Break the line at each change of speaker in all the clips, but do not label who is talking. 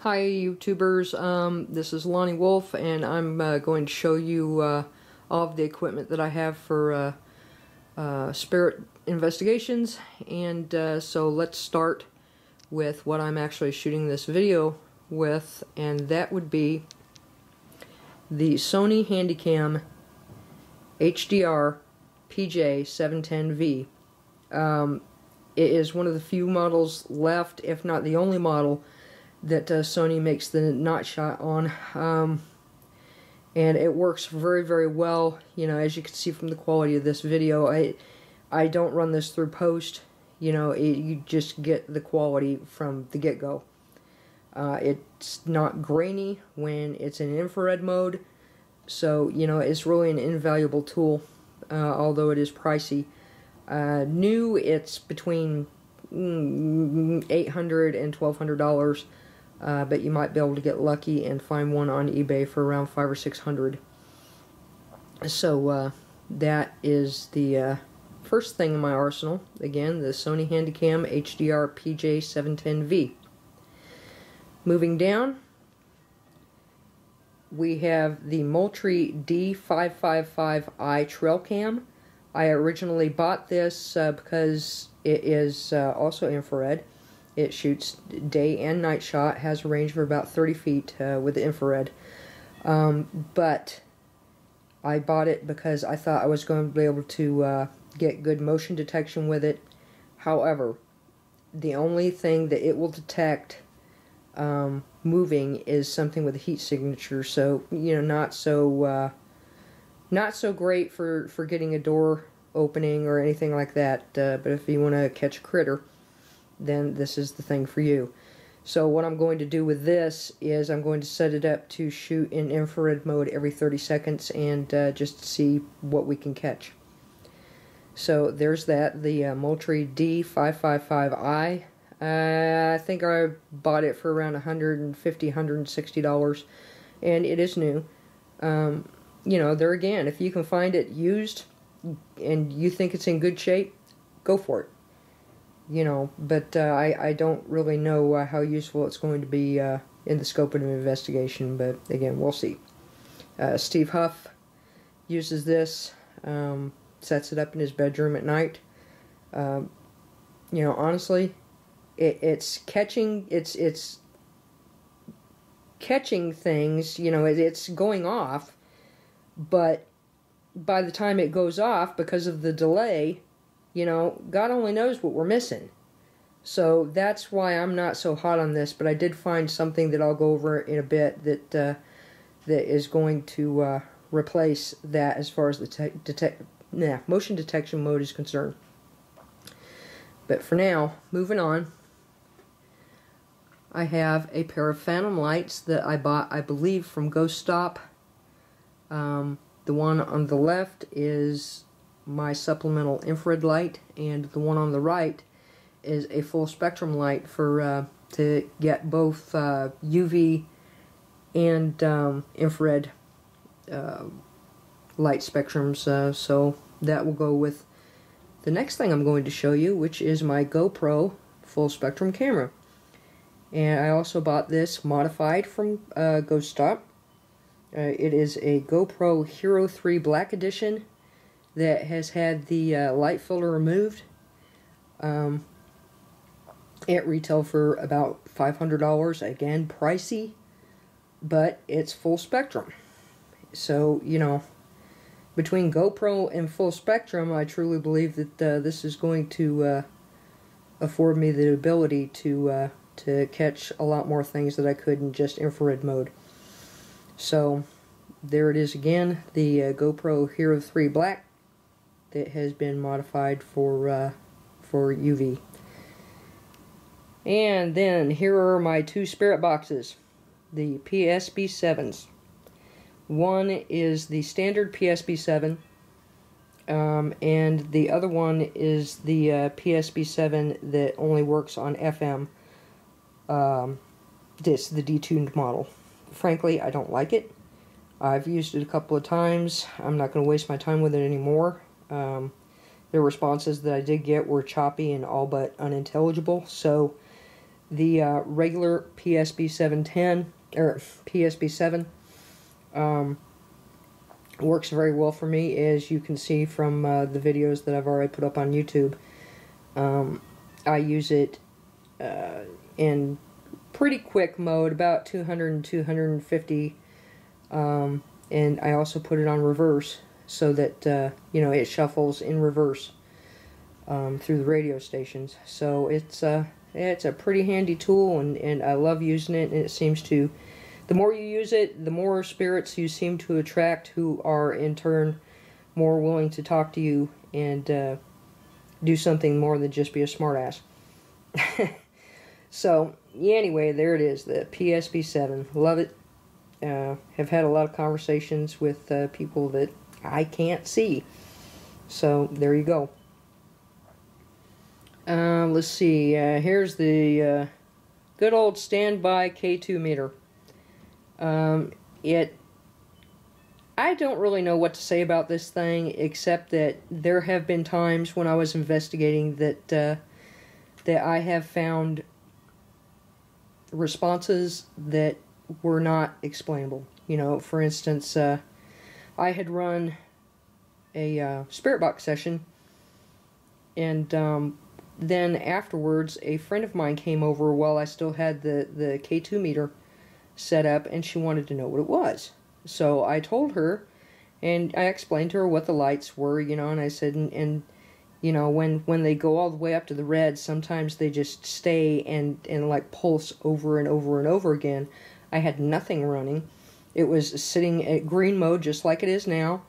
Hi YouTubers, this is Lonnie Wolf, and I'm going to show you all of the equipment that I have for spirit investigations. And so let's start with what I'm actually shooting this video with, and that would be the Sony Handycam HDR PJ 710V. It is one of the few models left, if not the only model, that Sony makes the night shot on, and it works very, very well. You know, as you can see from the quality of this video, I don't run this through post. You know, you just get the quality from the get-go. It's not grainy when it's in infrared mode, so you know it's really an invaluable tool, although it is pricey. New, it's between $800 and $1,200. But you might be able to get lucky and find one on eBay for around $500 or $600. So that is the first thing in my arsenal. Again, the Sony Handycam HDR PJ 710V. Moving down, we have the Olympus D555i trail cam. I originally bought this because it is also infrared. It shoots day and night shot, has a range of about 30 feet with the infrared. But I bought it because I thought I was going to be able to get good motion detection with it. However, the only thing that it will detect moving is something with a heat signature. So, you know, not so great for getting a door opening or anything like that. But if you want to catch a critter, then this is the thing for you. So what I'm going to do with this is I'm going to set it up to shoot in infrared mode every 30 seconds and just see what we can catch. So there's that, the Olympus D555i. I think I bought it for around $150, $160, and it is new. You know, there again, if you can find it used and you think it's in good shape, go for it. You know, but I don't really know how useful it's going to be in the scope of an investigation, but again, we'll see. Steve Huff uses this, sets it up in his bedroom at night. You know, honestly, it's catching things. You know, it's going off, but by the time it goes off, because of the delay, you know, God only knows what we're missing. So that's why I'm not so hot on this, but I did find something that I'll go over in a bit that that is going to replace that as far as the motion detection mode is concerned. But for now, moving on, I have a pair of Phantom lights that I bought, I believe, from Ghost Stop. The one on the left is my supplemental infrared light, and the one on the right is a full spectrum light for to get both UV and infrared light spectrums. So that will go with the next thing I'm going to show you, which is my GoPro full spectrum camera. And I also bought this modified from Ghost Stop. It is a GoPro Hero 3 Black Edition that has had the light filter removed. It retailed for about $500. Again, pricey, but it's full spectrum. So, you know, between GoPro and full spectrum, I truly believe that this is going to afford me the ability to catch a lot more things that I could in just infrared mode. So there it is again, the GoPro Hero 3 Black that has been modified for UV. And then here are my two spirit boxes, the PSB7s. One is the standard PSB7, and the other one is the PSB7 that only works on FM. This, the detuned model. Frankly, I don't like it. I've used it a couple of times. I'm not going to waste my time with it anymore. The responses that I did get were choppy and all but unintelligible, so The regular PSB 710 or PSB 7 works very well for me, as you can see from the videos that I've already put up on YouTube. I use it in pretty quick mode, about 200 and 250, and I also put it on reverse so that you know, it shuffles in reverse through the radio stations. So it's a pretty handy tool, and I love using it. And it seems to, the more you use it, the more spirits you seem to attract, who are in turn more willing to talk to you and do something more than just be a smartass. So, yeah, anyway, there it is, the PSB 7. Love it. Have had a lot of conversations with people that I can't see. So, there you go. Let's see. Here's the good old standby K2 meter. I don't really know what to say about this thing, except that there have been times when I was investigating that I have found responses that were not explainable. You know, for instance, I had run a spirit box session, and then afterwards a friend of mine came over while I still had the K2 meter set up, and she wanted to know what it was. So I told her, and I explained to her what the lights were, you know, and I said, and you know, when they go all the way up to the red, sometimes they just stay and like pulse over and over and over again. I had nothing running. It was sitting at green mode just like it is now,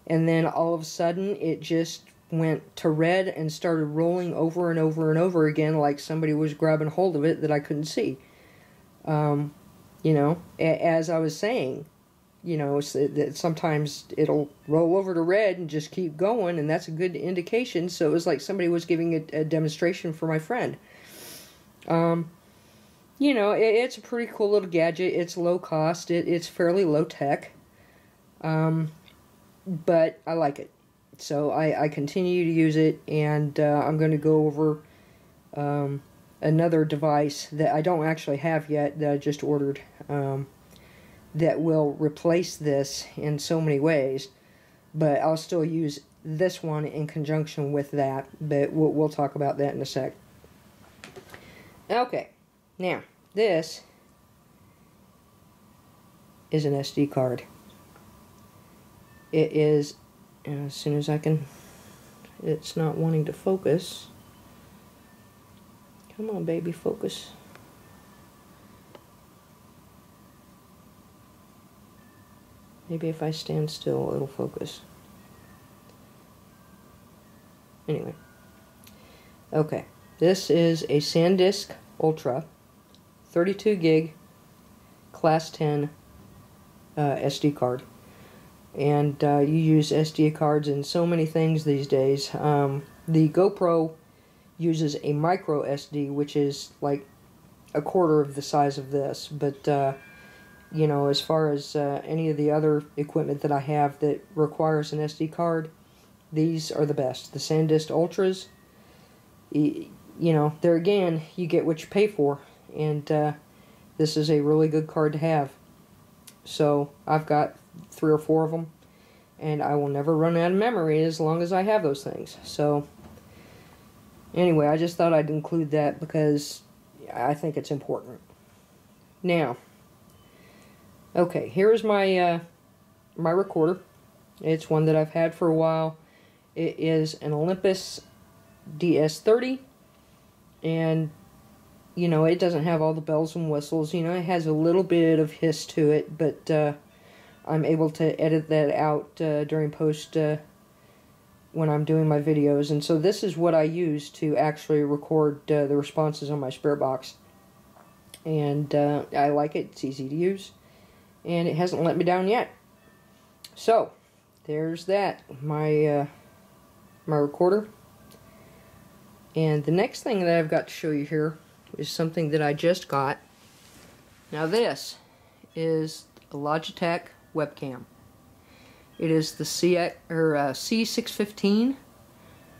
and then all of a sudden it just went to red and started rolling over and over and over again, like somebody was grabbing hold of it that I couldn't see. You know, as I was saying, you know, sometimes it'll roll over to red and just keep going, and that's a good indication. So it was like somebody was giving a demonstration for my friend. You know, it's a pretty cool little gadget. It's low cost. It's fairly low tech. But I like it. So I continue to use it, and I'm going to go over another device that I don't actually have yet, that I just ordered, that will replace this in so many ways, but I'll still use this one in conjunction with that, but we'll talk about that in a sec. Okay, now, this is an SD card. It is, as soon as I can, it's not wanting to focus. Come on, baby, focus. Maybe if I stand still, it'll focus. Anyway. Okay. This is a SanDisk Ultra 32 gig Class 10 SD card. And you use SD cards in so many things these days. The GoPro uses a micro SD, which is like a quarter of the size of this, but you know, as far as any of the other equipment that I have that requires an SD card, these are the best. The SanDisk Ultras, you know, there again, you get what you pay for, and this is a really good card to have. So I've got 3 or 4 of them, and I will never run out of memory as long as I have those things. So anyway, I just thought I'd include that because I think it's important. Now, okay, here's my my recorder. It's one that I've had for a while. It is an Olympus DS30, and you know, it doesn't have all the bells and whistles. You know, it has a little bit of hiss to it, but I'm able to edit that out during post when I'm doing my videos. And so this is what I use to actually record the responses on my spirit box. And I like it. It's easy to use, and it hasn't let me down yet. So there's that, my my recorder. And the next thing that I've got to show you here is something that I just got. Now this is a Logitech webcam. It is the C615.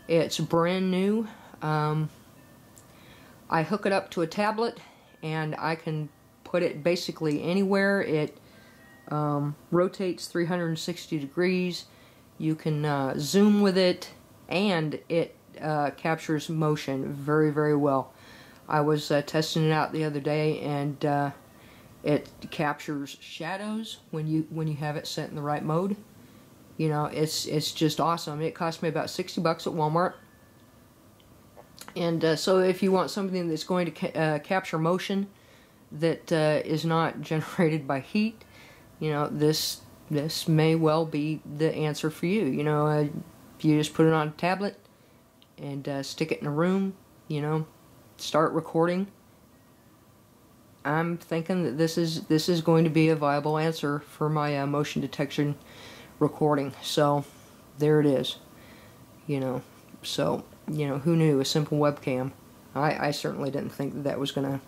It's brand new. I hook it up to a tablet, and I can put it basically anywhere. It rotates 360 degrees. You can zoom with it, and it captures motion very, very well. I was testing it out the other day, and it captures shadows when you have it set in the right mode. You know, it's just awesome. It cost me about $60 at Walmart. And so if you want something that's going to capture motion that is not generated by heat, you know, this may well be the answer for you. You know, you just put it on a tablet and stick it in a room, you know, start recording. I'm thinking that this is going to be a viable answer for my motion detection recording. So there it is. You know, so you know, who knew, a simple webcam. I certainly didn't think that was gonna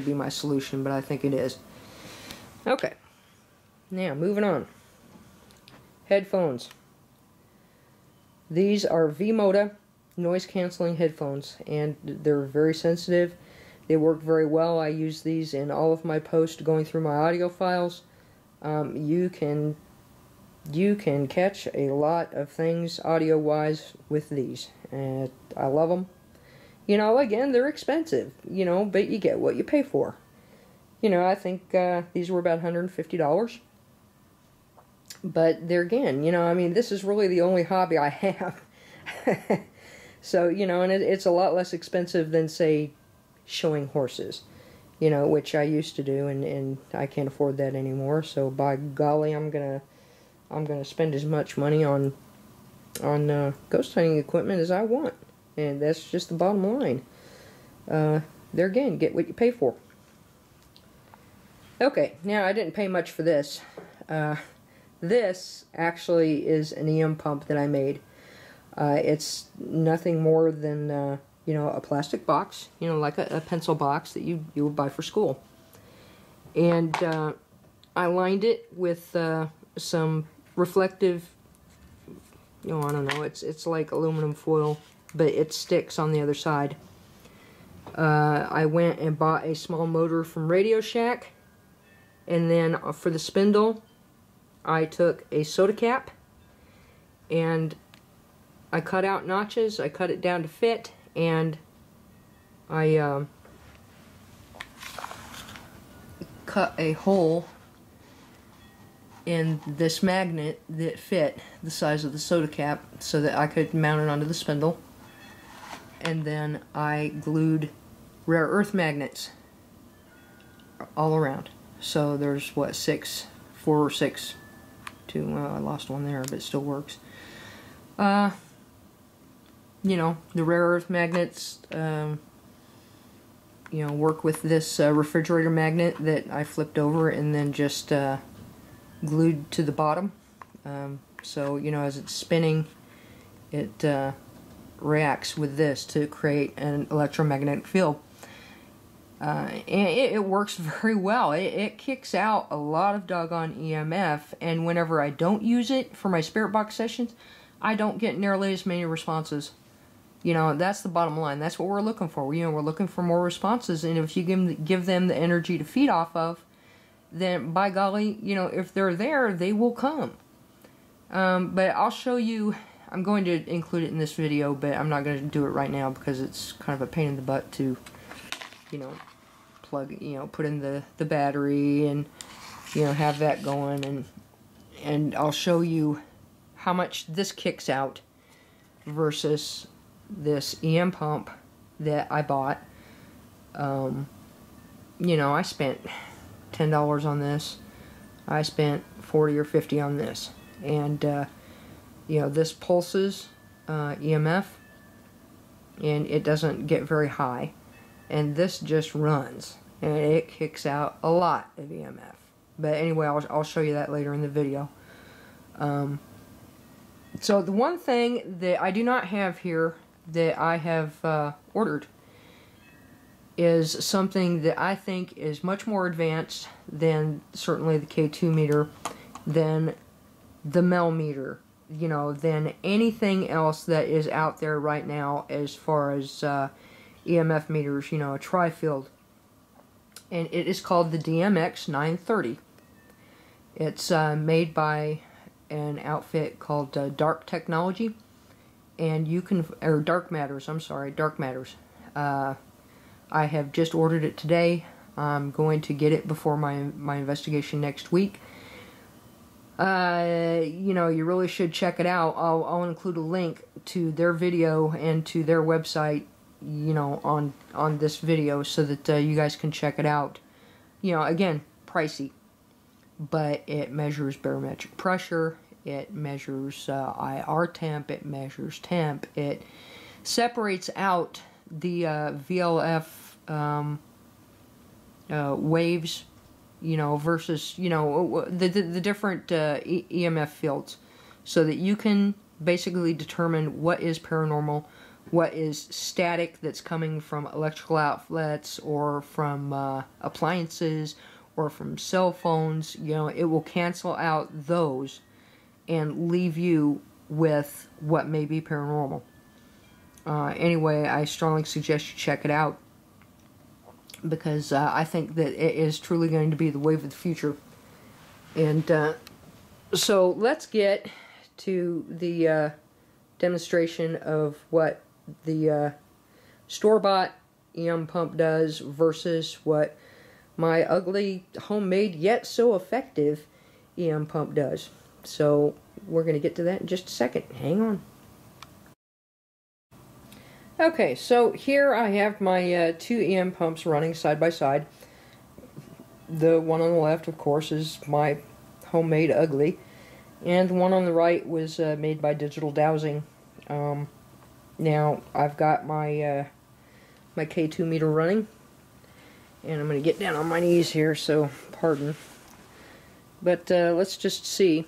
be my solution, but I think it is. Okay, now moving on. Headphones. These are V-Moda noise canceling headphones, and they're very sensitive. They work very well. I use these in all of my posts going through my audio files. You can catch a lot of things audio-wise with these, and I love them. You know, again, they're expensive, you know, but you get what you pay for. You know, I think these were about $150. But there again, you know, I mean, this is really the only hobby I have. So, you know, and it's a lot less expensive than, say, showing horses, you know, which I used to do, and I can't afford that anymore. So by golly, I'm gonna spend as much money on ghost hunting equipment as I want, and that's just the bottom line. There again, get what you pay for. Okay, now I didn't pay much for this. This actually is an EM pump that I made. It's nothing more than you know, a plastic box, you know, like a pencil box that you would buy for school. And I lined it with some reflective, you know, I don't know, it's like aluminum foil, but it sticks on the other side. I went and bought a small motor from Radio Shack, and then for the spindle, I took a soda cap, and I cut out notches, I cut it down to fit, and I cut a hole in this magnet that fit the size of the soda cap so that I could mount it onto the spindle. And then I glued rare earth magnets all around. So there's what, 4 or 6 to, well, I lost one there, but it still works. You know, the rare earth magnets, you know, work with this refrigerator magnet that I flipped over and then just glued to the bottom. So, you know, as it's spinning, it reacts with this to create an electromagnetic field. And it works very well. It kicks out a lot of doggone EMF, and whenever I don't use it for my spirit box sessions, I don't get nearly as many responses. You know, that's the bottom line. That's what we're looking for. You know, we're looking for more responses, and if you give them the energy to feed off of, then by golly, you know, if they're there, they will come. But I'll show you. I'm going to include it in this video, but I'm not going to do it right now because it's kind of a pain in the butt to, you know, plug, you know, put in the battery and, you know, have that going, and I'll show you how much this kicks out versus this EM pump that I bought. You know, I spent $10 on this. I spent $40 or $50 on this, and you know, this pulses EMF, and it doesn't get very high, and this just runs, and it kicks out a lot of EMF. But anyway, I'll show you that later in the video. So the one thing that I do not have here that I have ordered is something that I think is much more advanced than certainly the K2 meter, than the Mel meter, you know, than anything else that is out there right now as far as EMF meters, you know, a tri-field. and it is called the DMX 930. It's made by an outfit called Dark Technology, and you can, or Dark Matters, I'm sorry, Dark Matters. I have just ordered it today. I'm going to get it before my investigation next week. You know, you really should check it out. I'll include a link to their video and to their website, you know, on this video, so that you guys can check it out. You know, again, pricey, but it measures barometric pressure, it measures IR temp, it measures temp, it separates out the VLF waves, you know, versus, you know, the different EMF fields, so that you can basically determine what is paranormal, what is static that's coming from electrical outlets or from appliances or from cell phones. You know, it will cancel out those and leave you with what may be paranormal. Anyway, I strongly suggest you check it out, because I think that it is truly going to be the wave of the future. And so let's get to the demonstration of what the store-bought EM pump does versus what my ugly, homemade, yet so effective EM pump does. So we're going to get to that in just a second. Hang on. Okay, so here I have my two EM pumps running side by side. The one on the left, of course, is my homemade ugly, and the one on the right was made by Digital Dowsing. Now I've got my my K2 meter running, and I'm going to get down on my knees here, so pardon. But let's just see.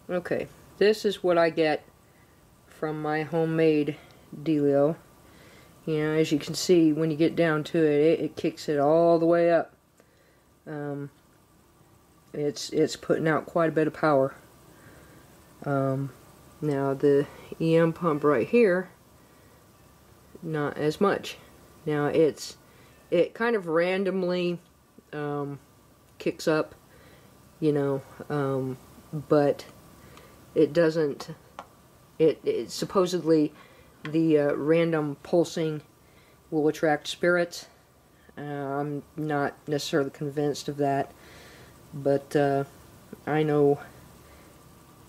Okay, this is what I get from my homemade dealio. You know, as you can see, when you get down to it, it kicks it all the way up. It's putting out quite a bit of power. Now the EM pump right here, not as much. Now it kind of randomly kicks up, you know, but it doesn't. It supposedly, the random pulsing will attract spirits. I'm not necessarily convinced of that, but I know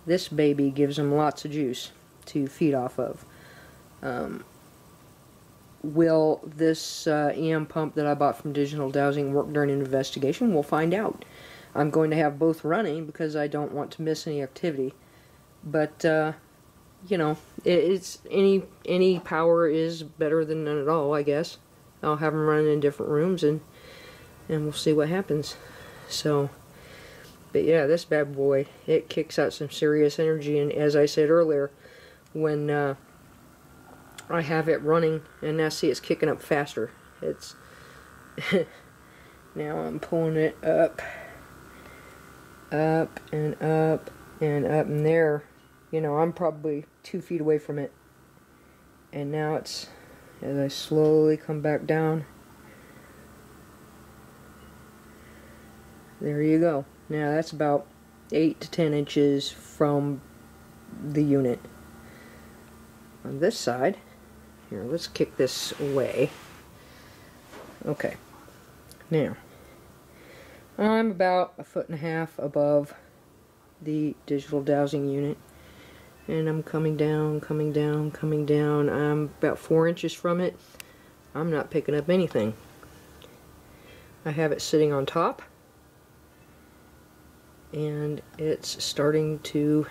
this baby gives them lots of juice to feed off of. Will this EM pump that I bought from Digital Dowsing work during an investigation? We'll find out. I'm going to have both running because I don't want to miss any activity. But you know, it's any power is better than none at all, I guess. I'll have them running in different rooms, and we'll see what happens. So, but yeah, this bad boy, it kicks out some serious energy, and as I said earlier, when I have it running, and now see it's kicking up faster. It's now I'm pulling it up and up and up, and there, you know, I'm probably 2 feet away from it, and now it's, as I slowly come back down, there you go. Now that's about 8 to 10 inches from the unit. On this side, here, let's kick this away. Okay, now I'm about 1.5 feet above the Digital Dowsing unit, and I'm coming down, coming down, coming down. I'm about 4 inches from it. I'm not picking up anything. I have it sitting on top, and it's starting to,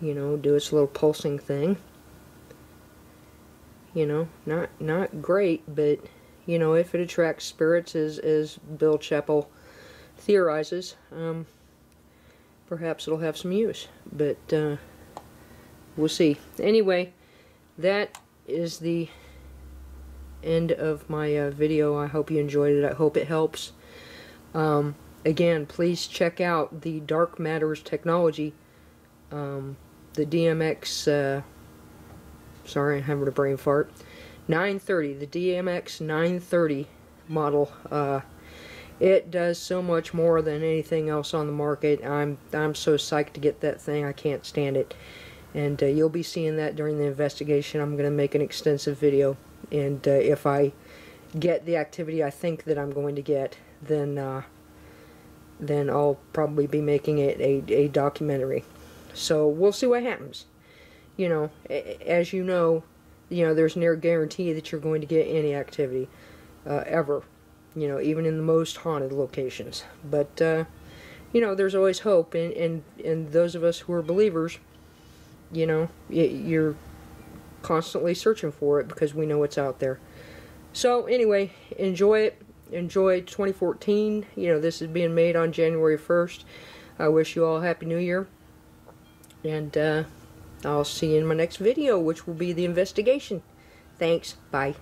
you know, do its little pulsing thing. You know, not great, but you know, if it attracts spirits, as Bill Chappell theorizes, perhaps it'll have some use. But we'll see. Anyway, that is the end of my video. I hope you enjoyed it. I hope it helps. Again, please check out the Dark Matters technology. The DMX, sorry, I'm having a brain fart. 930, the DMX 930, model. It does so much more than anything else on the market. I'm so psyched to get that thing. I can't stand it. And you'll be seeing that during the investigation. I'm going to make an extensive video. And if I get the activity I think that I'm going to get, then I'll probably be making it a documentary. So we'll see what happens. You know, as you know, there's near guarantee that you're going to get any activity ever. You know, even in the most haunted locations. But you know, there's always hope, and those of us who are believers, you know, you're constantly searching for it because we know it's out there. So anyway, enjoy it. Enjoy 2014. You know, this is being made on January 1st. I wish you all a Happy New Year. And I'll see you in my next video, which will be the investigation. Thanks. Bye.